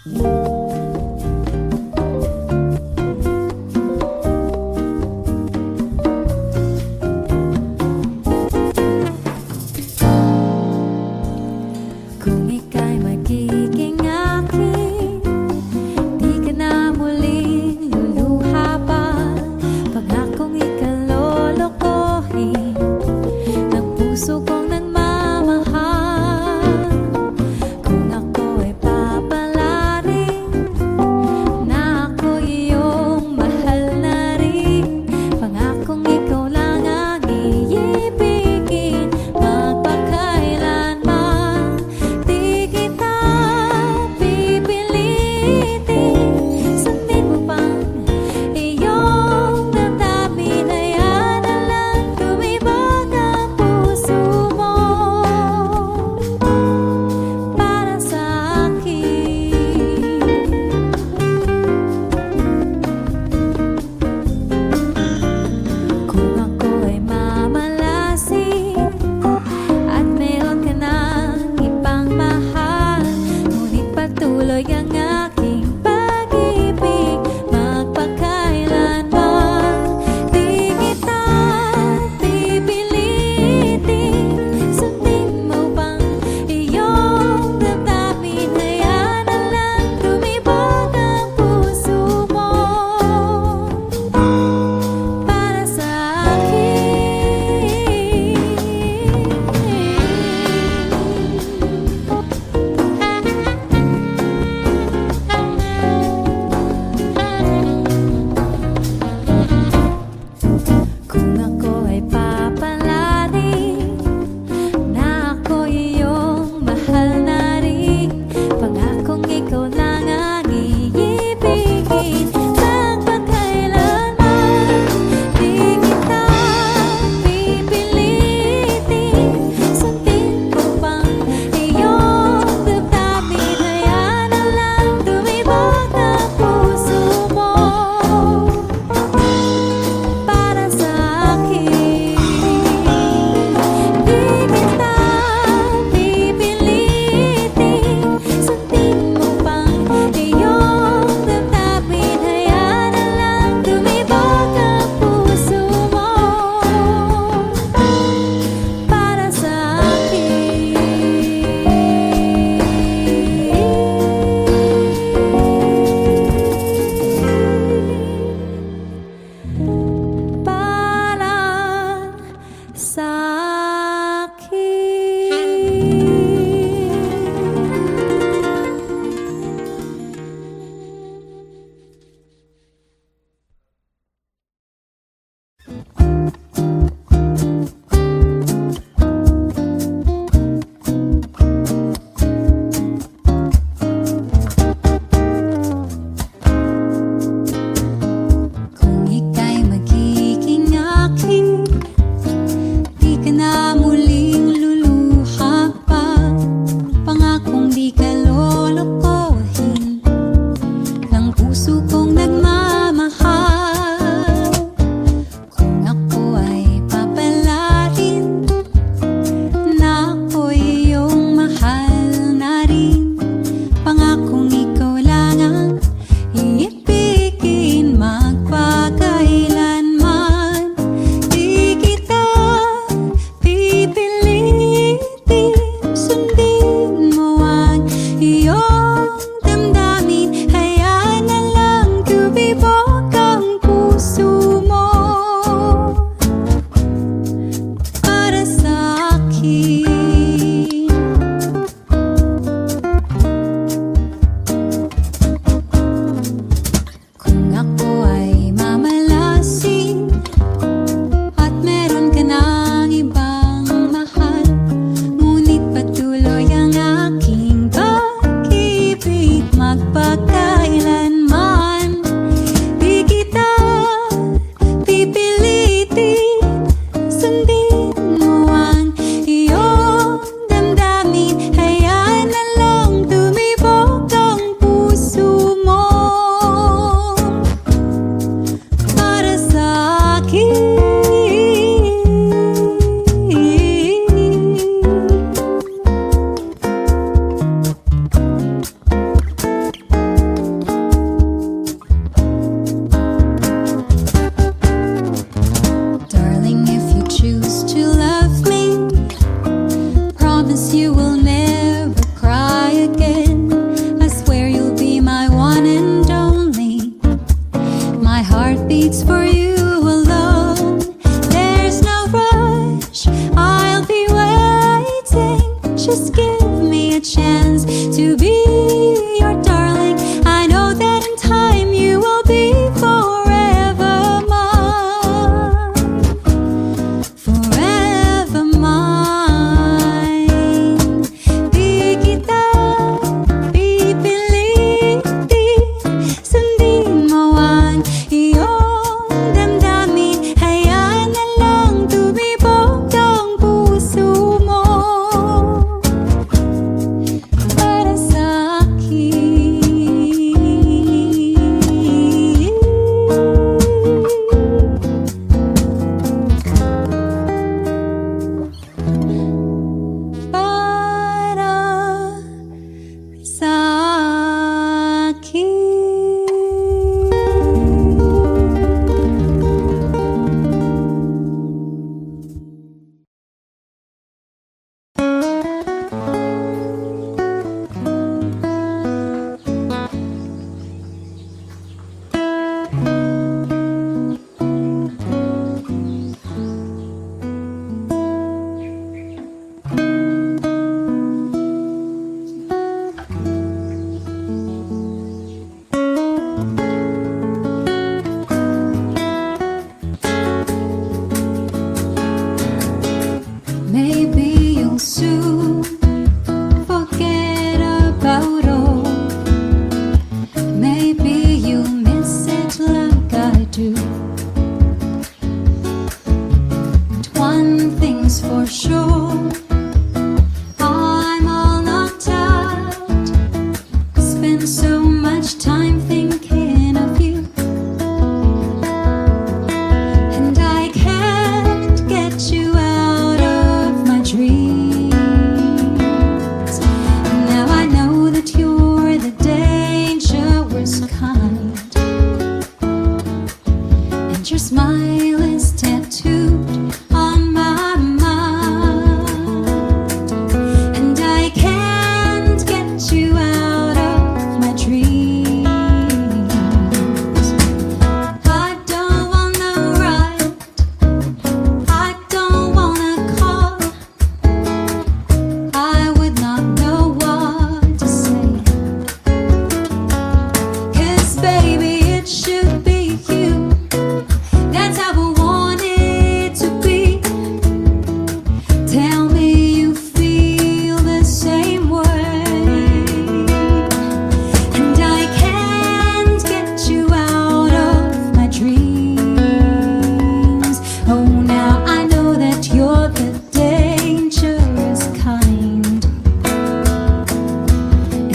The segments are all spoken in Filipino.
Kung ika'y magiging akin, di ka na muling luluha pa. Pangakong ikalolokohin ng puso kong nagmamahal. Kung ako'y papalarin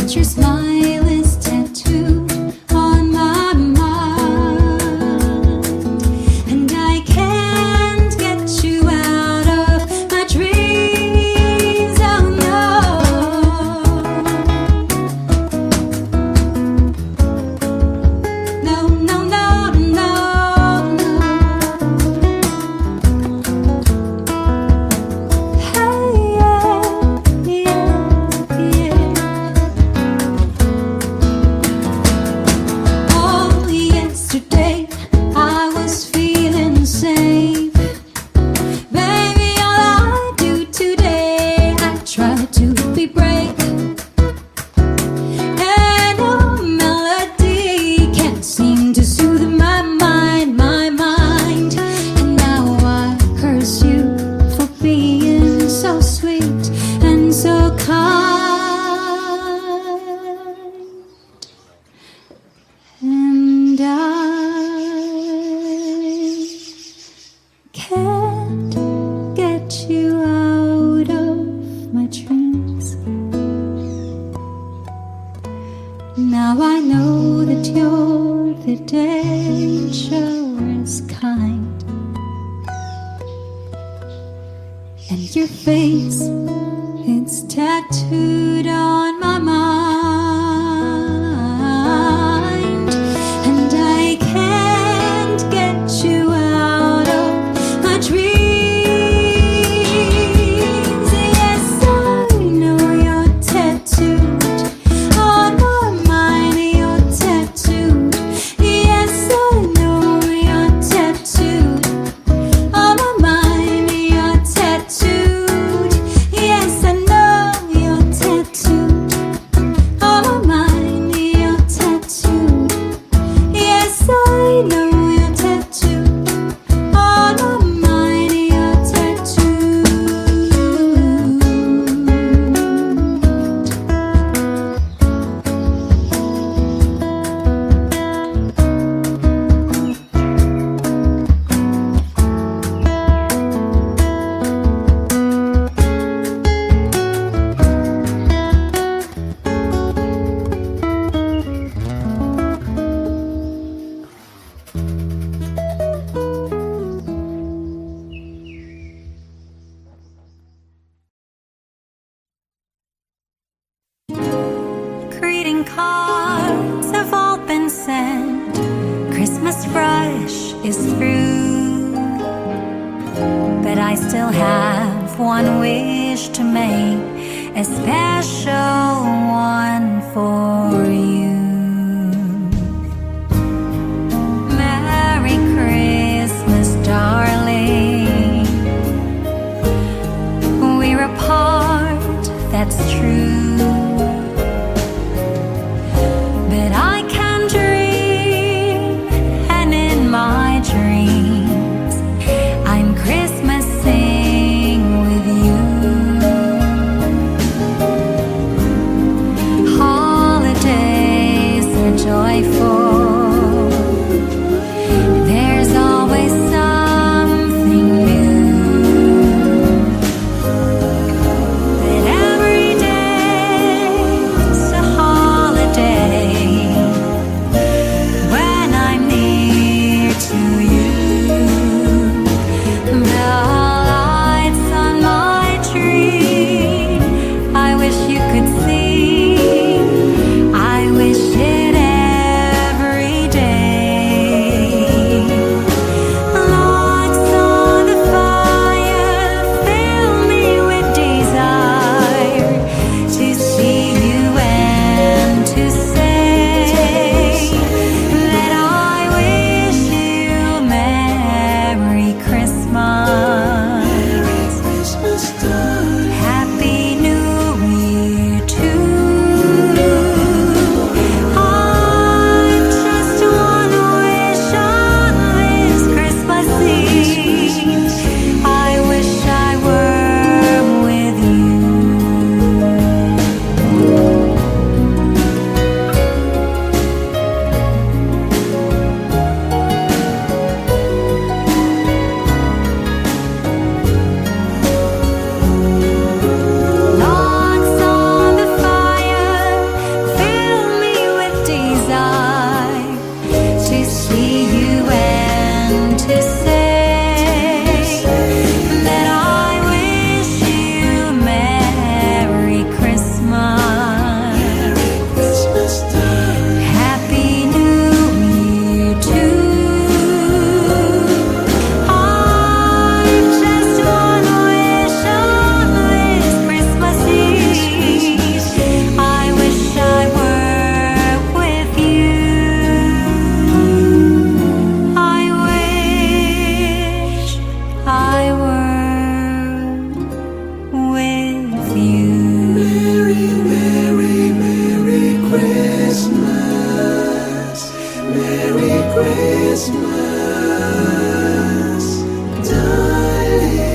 and your smile is tattooed on my mind, and I can't get you out of my dreams. Oh no, no, no, no, no, hey, yeah, yeah. Oh, yesterday I was feeling safe. Baby, all I do today, I try to be brave. And no melody can't seem to soothe my mind, my mind. And now I curse you for being so sweet and so kind. And I can't get you out of my dreams. Now I know that you're the dangerous kind, and your face, it's tattooed on my mind, and I can't get you out of my dreams. Yes, I know you're tattooed on my mind, you're tattooed. Yes, I know you're tattooed on my mind, you're tattooed. Yes, I know you're tattooed on my mind, you're tattooed. Yes, I know you're tattooed on my mind, you're tattooed. Greeting cards have all been sent. Christmas rush is through, but I still have one wish to make, a special one for you. Merry Christmas, darling. We're apart, that's true. But I can dream, and in my dreams, I'm Christmasing with you. Holidays are joyful. There's always something new. But every day's a holiday when I'm near to you. The lights on my tree, I wish you could see. I wish it every Christmas, darling.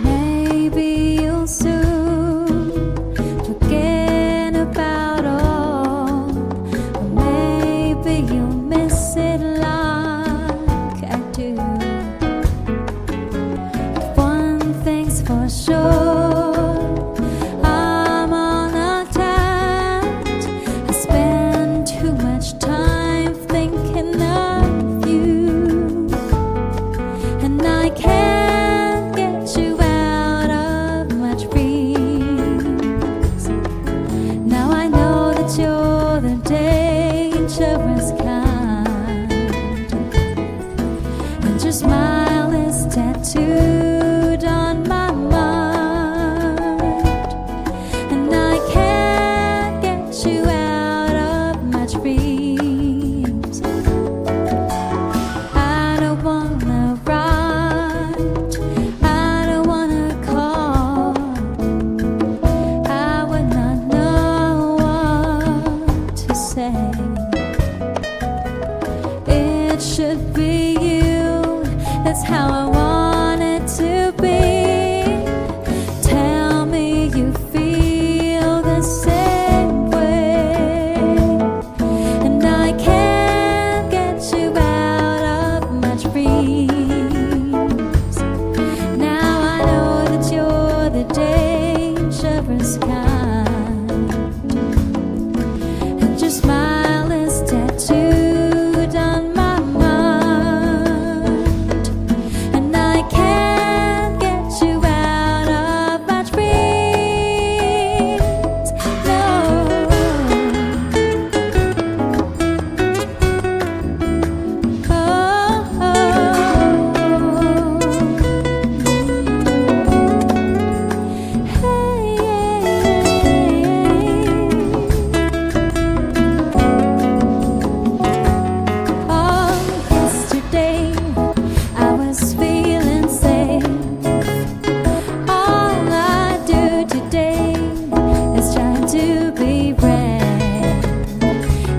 Maybe you'll soon forget about all, or maybe you'll miss it like I do. One thing's for sure, I'm on attached. I spend too much time thinking of you, and I can't get you out of my dreams. Now I know that you're the dangerous kind, and your smile is tattooed on my mind, and I can't get you out of my dreams. I don't wanna write, I don't wanna call, I would not know what to say. It should be you, that's how I want it to be. Tell me you feel the same way, and I can't get you out of my dreams. Now I know that you're the dangerous kind, and your smile is tattooed on my mind, and I can't get you out of my dreams. No. Yesterday I was feeling safe. All I do today is try to be brave,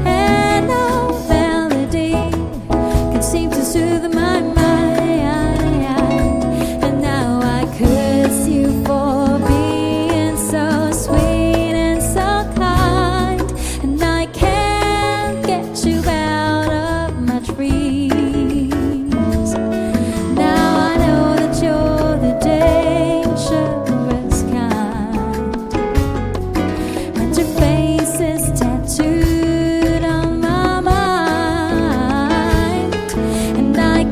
and no melody can seem to soothe my mind. And now I curse you for being so sweet and so kind, and I can't get you out of my dreams. Now I know that you're the dangerous kind, and your face is tattooed on my mind, and I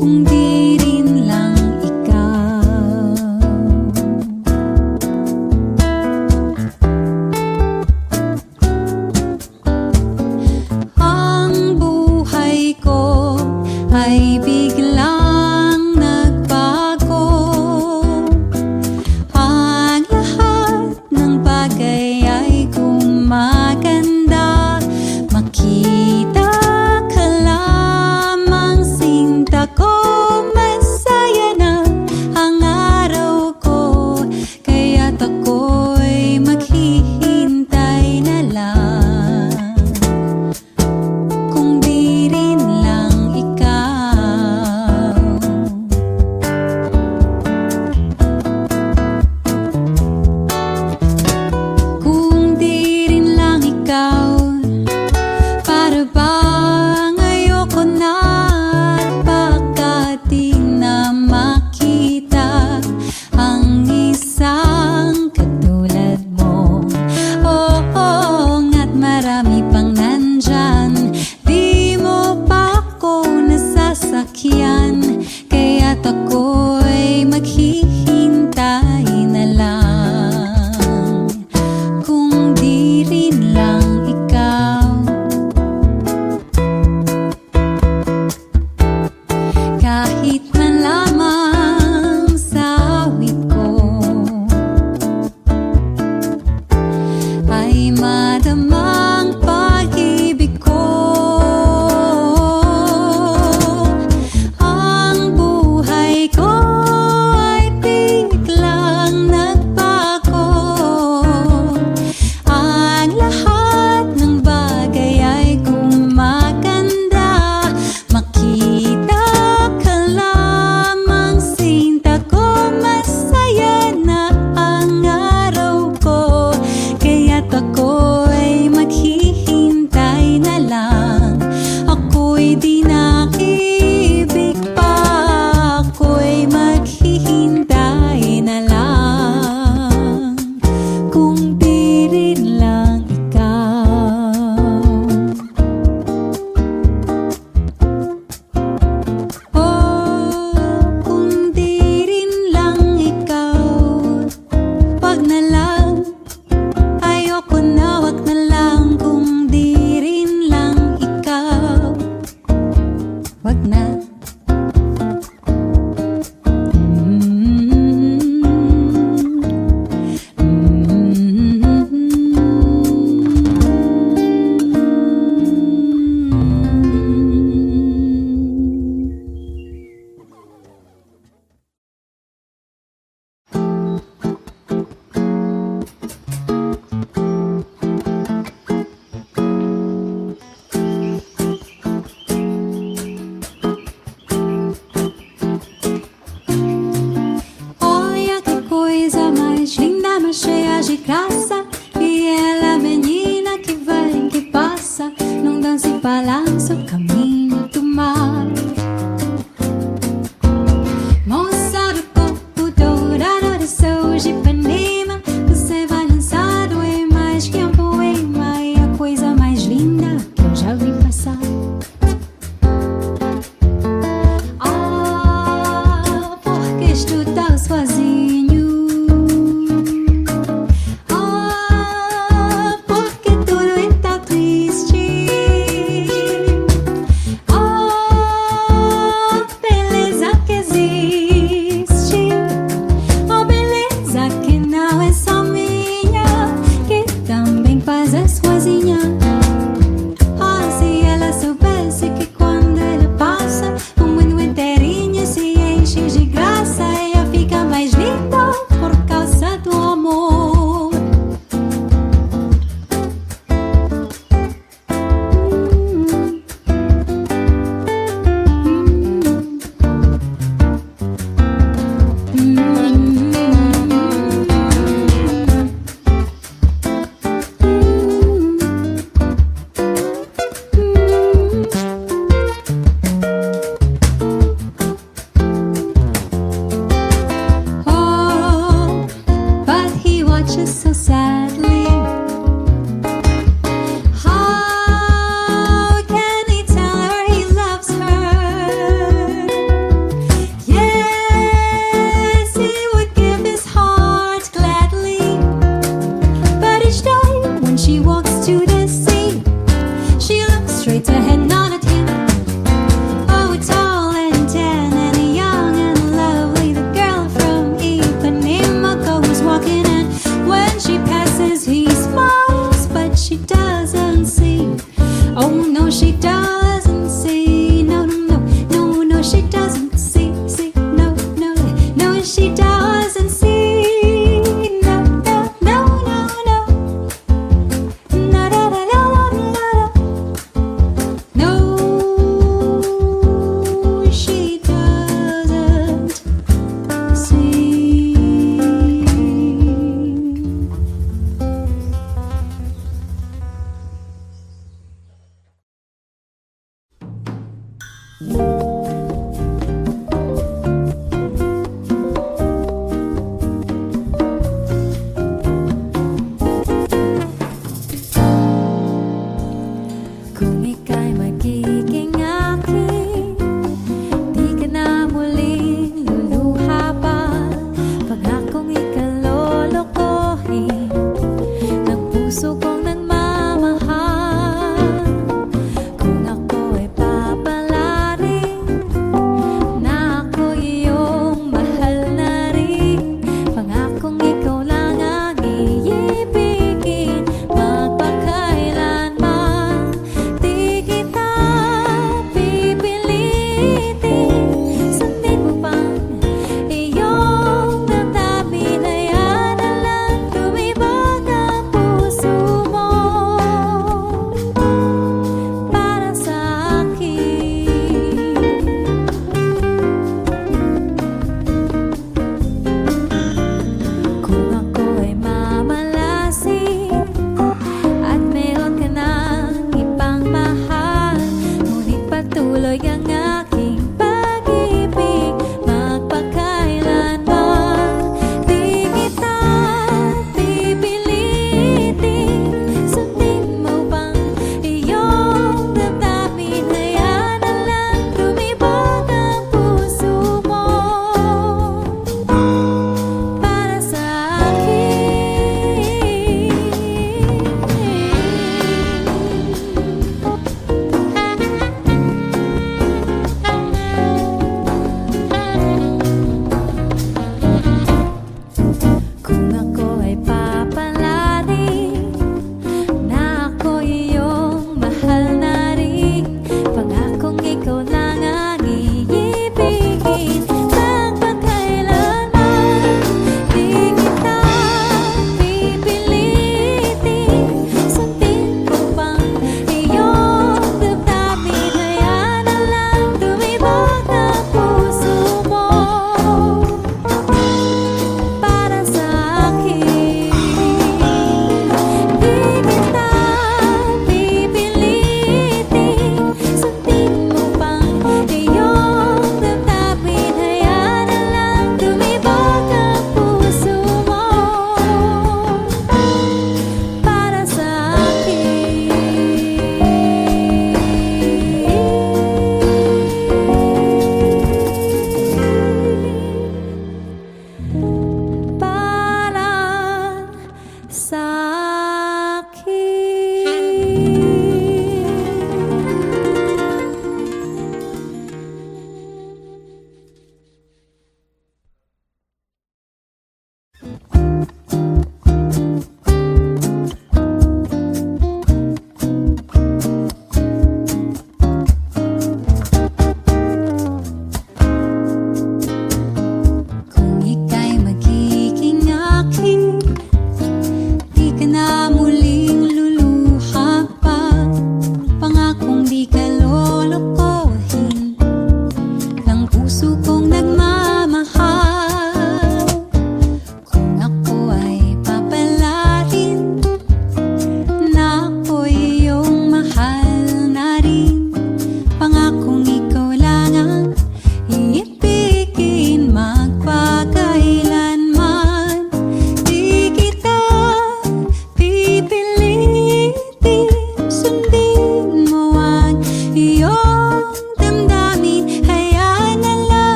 kung di rin lang ikaw. Ang buhay ko ay biglang nagbago. Ang lahat ng bagay ay gumaganda. Makita ka lamang, sinta ko, masaya na ang araw ko. Kaya't ako'y maghihintay na lang, kung di rin lang ikaw. Kung di rin lang ikaw, para bang ayoko na at baka di na makita ang isang katulad mo. Oo, nga't marami pang nandyan, di mo pa ako nasasakyan. Kaya't ako'y maghihintay na lang, kung di rin lang ikaw. Kahit man lamang sa awit ko ay madamang pag-ibig ko. Ang buhay ko ay biglang nagbago. Ang lahat ng bagay ay gumaganda. Makita ka lamang, sinta ko, masaya na ang araw ko. Kaya't ako'y maghihintay na lang. Ako'y di nakibig pa, ako'y maghihintay na lang, kung di rin lang ikaw. Oh, kung di rin lang ikaw, wag na lang. Ayoko na, wag na lang, kung di rin lang ikaw. Wag na. Olha que coisa mais linda, mais cheia de graça. E ela, menina que vai, que passa, não dança e balança o caminho do mar. Moça do corpo dourado do céu de Ipanema, você balançado é mais que um poema. É a coisa mais linda que eu já vi passar. Ah, porque estudar sozinho. Ah,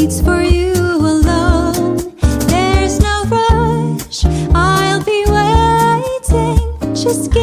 waits for you alone. There's no rush, I'll be waiting. Just give